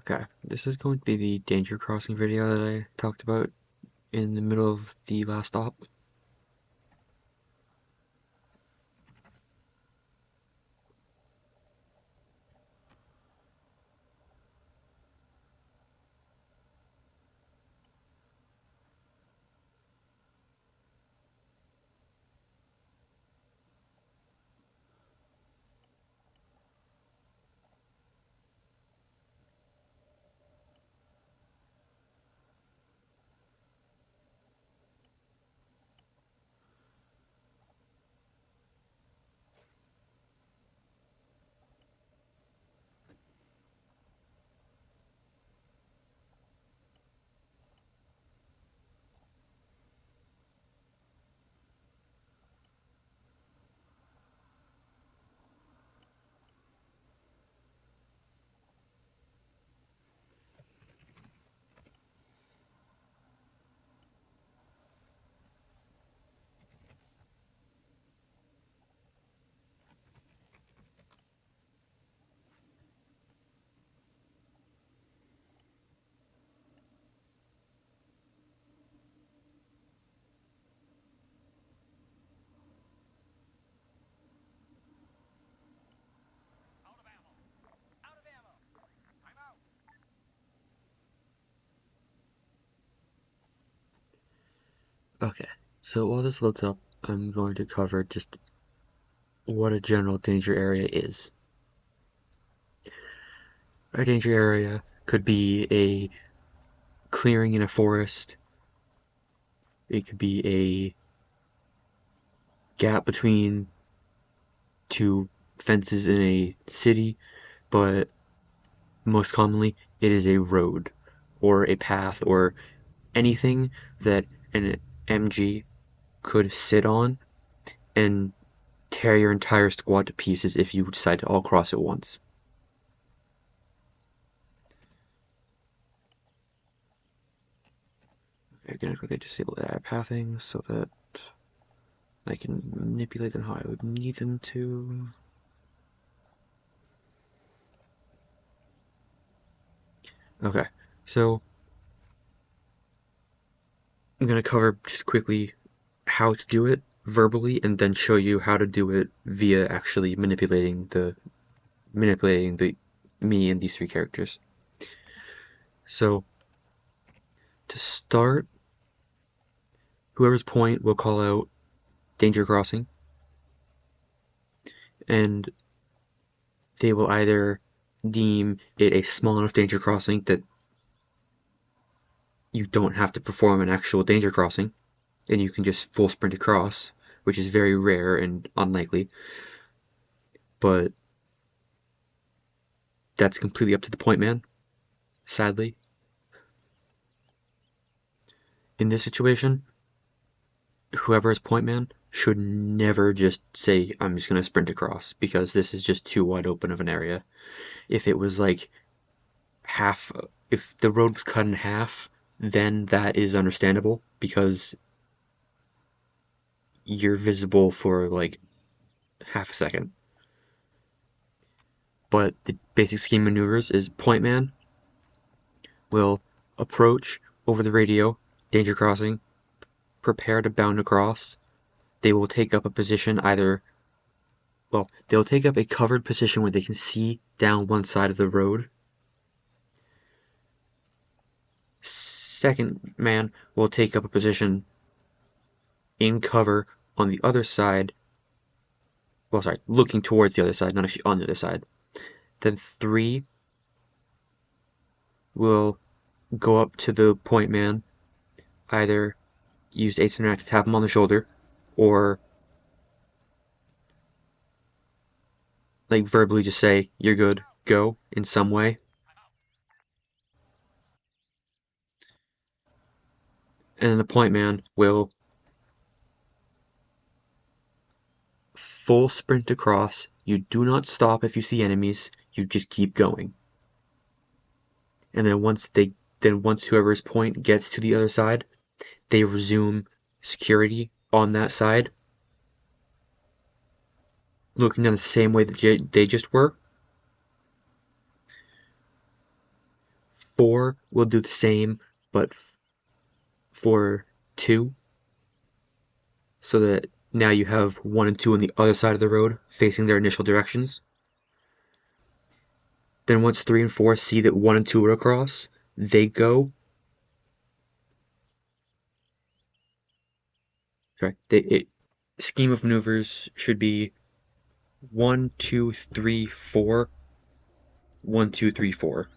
Okay, this is going to be the danger crossing video that I talked about in the middle of the last stop. Okay, so while this loads up, I'm going to cover just what a general danger area is. A danger area could be a clearing in a forest, it could be a gap between two fences in a city, but most commonly it is a road or a path or anything that an MG could sit on and tear your entire squad to pieces if you decide to all cross at once. I'm gonna quickly disable AI pathing so that I can manipulate them how I would need them to. Okay, so I'm gonna cover just quickly how to do it verbally and then show you how to do it via actually manipulating the me and these three characters. So to start, whoever's point will call out danger crossing, and they will either deem it a small enough danger crossing that you don't have to perform an actual danger crossing, and you can just full sprint across, which is very rare and unlikely, but that's completely up to the point man, sadly. In this situation, whoever is point man should never just say, I'm just going to sprint across, because this is just too wide open of an area. If it was like half, if the road was cut in half, then that is understandable, because you're visible for like half a second. But the basic scheme maneuvers is point man will approach over the radio, danger crossing, prepare to bound across. They will take up a position either, well, they'll take up a covered position where they can see down one side of the road. Second man will take up a position in cover on the other side, well, sorry, looking towards the other side, not actually on the other side. Then 3 will go up to the point man, either use Ace Interact to tap him on the shoulder, or like verbally just say, you're good, go, in some way. And then the point man will full sprint across. You do not stop if you see enemies, you just keep going. And then once whoever's point gets to the other side, they resume security on that side, looking down the same way that they just were. 4 will do the same, but for 2, so that now you have 1 and 2 on the other side of the road, facing their initial directions. Then once 3 and 4 see that 1 and 2 are across, they go. Sorry, scheme of maneuvers should be 1, 2, 3, 4, 1, 2, 3, 4.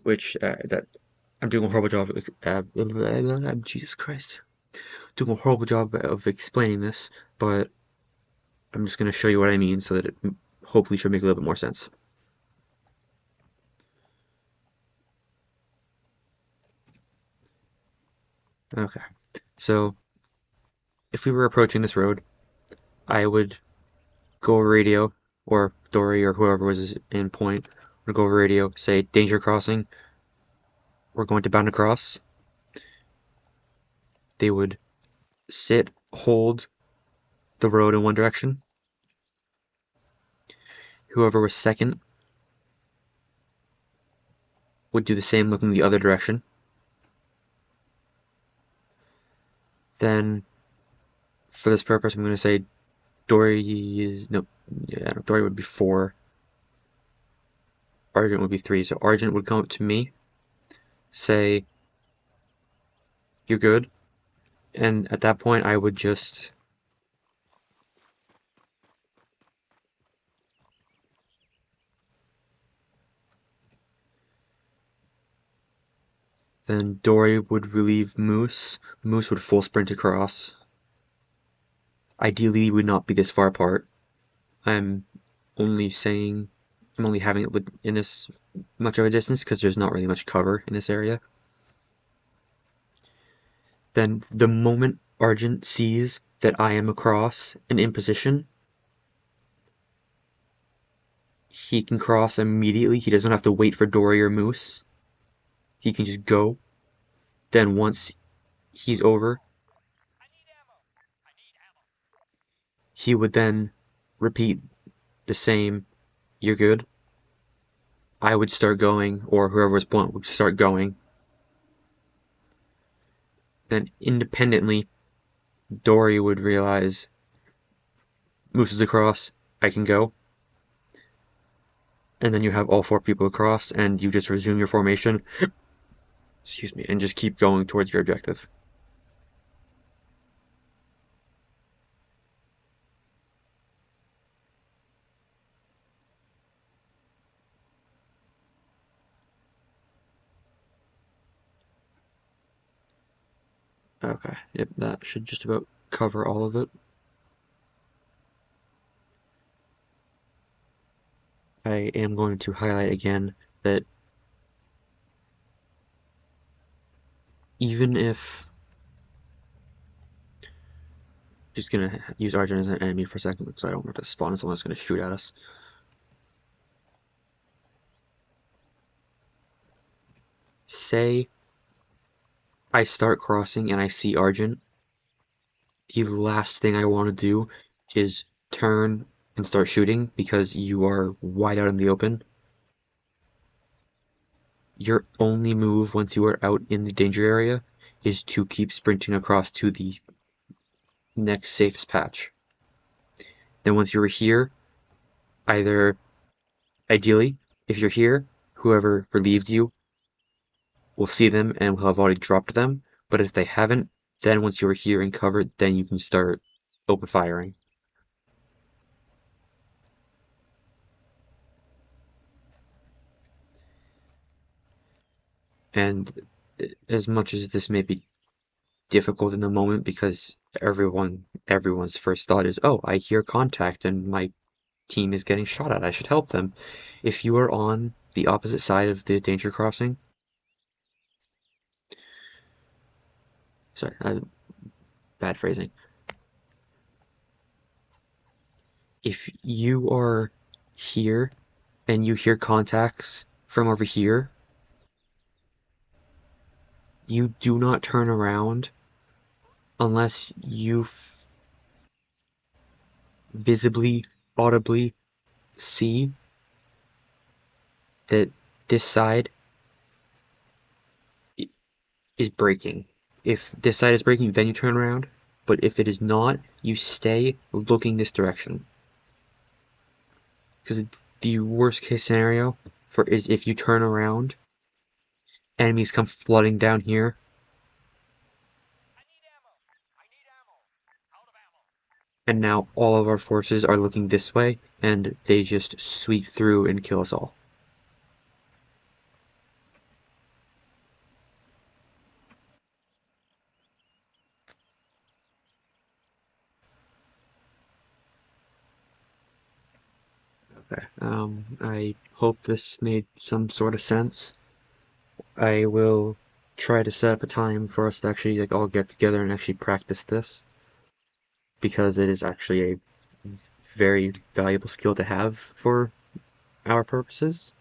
Which that I'm doing a horrible job. Jesus Christ, doing a horrible job of explaining this, but I'm just going to show you what I mean so that it hopefully should make a little bit more sense. Okay, so if we were approaching this road, I would go over radio, or Dory or whoever was in point would go over radio, say danger crossing, we're going to bound across. They would sit, hold the road in one direction. Whoever was second would do the same, looking the other direction. Then, for this purpose, I'm going to say Dory is, no, yeah, Dory would be 4. Argent would be 3. So Argent would come up to me, say, you're good. And at that point, I would just then Dory would relieve Moose. Moose would full sprint across. Ideally, we would not be this far apart. I'm only having it in this much of a distance because there's not really much cover in this area. Then the moment Argent sees that I am across and in position, he can cross immediately. He doesn't have to wait for Dory or Moose. He can just go. Then once he's over, he would then repeat the same, you're good. I would start going, or whoever was blunt would start going. Then independently, Dory would realize Moose is across, I can go. And then you have all 4 people across, and you just resume your formation. Excuse me, and just keep going towards your objective. Okay, yep, that should just about cover all of it. I am going to highlight again that even if, just gonna use Argent as an enemy for a second because I don't want to spawn someone that's gonna shoot at us. Say I start crossing and I see Argent, the last thing I want to do is turn and start shooting because you are wide out in the open. Your only move once you are out in the danger area is to keep sprinting across to the next safest patch. Then once you're here, either ideally, if you're here, whoever relieved you will see them and will have already dropped them. But if they haven't, then once you're here and covered, then you can start open firing. And as much as this may be difficult in the moment because everyone's first thought is, oh, I hear contact and my team is getting shot at, I should help them. If you are on the opposite side of the danger crossing, sorry, bad phrasing. If you are here and you hear contacts from over here, you do not turn around unless you visibly, audibly see that this side is breaking. If this side is breaking, then you turn around. But if it is not, you stay looking this direction. Because the worst case scenario for is if you turn around, enemies come flooding down here, and now all of our forces are looking this way, and they just sweep through and kill us all. Okay. I hope this made some sort of sense. I will try to set up a time for us to actually all get together and actually practice this, because it is actually a very valuable skill to have for our purposes.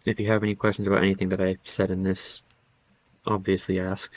If you have any questions about anything that I said in this, obviously ask.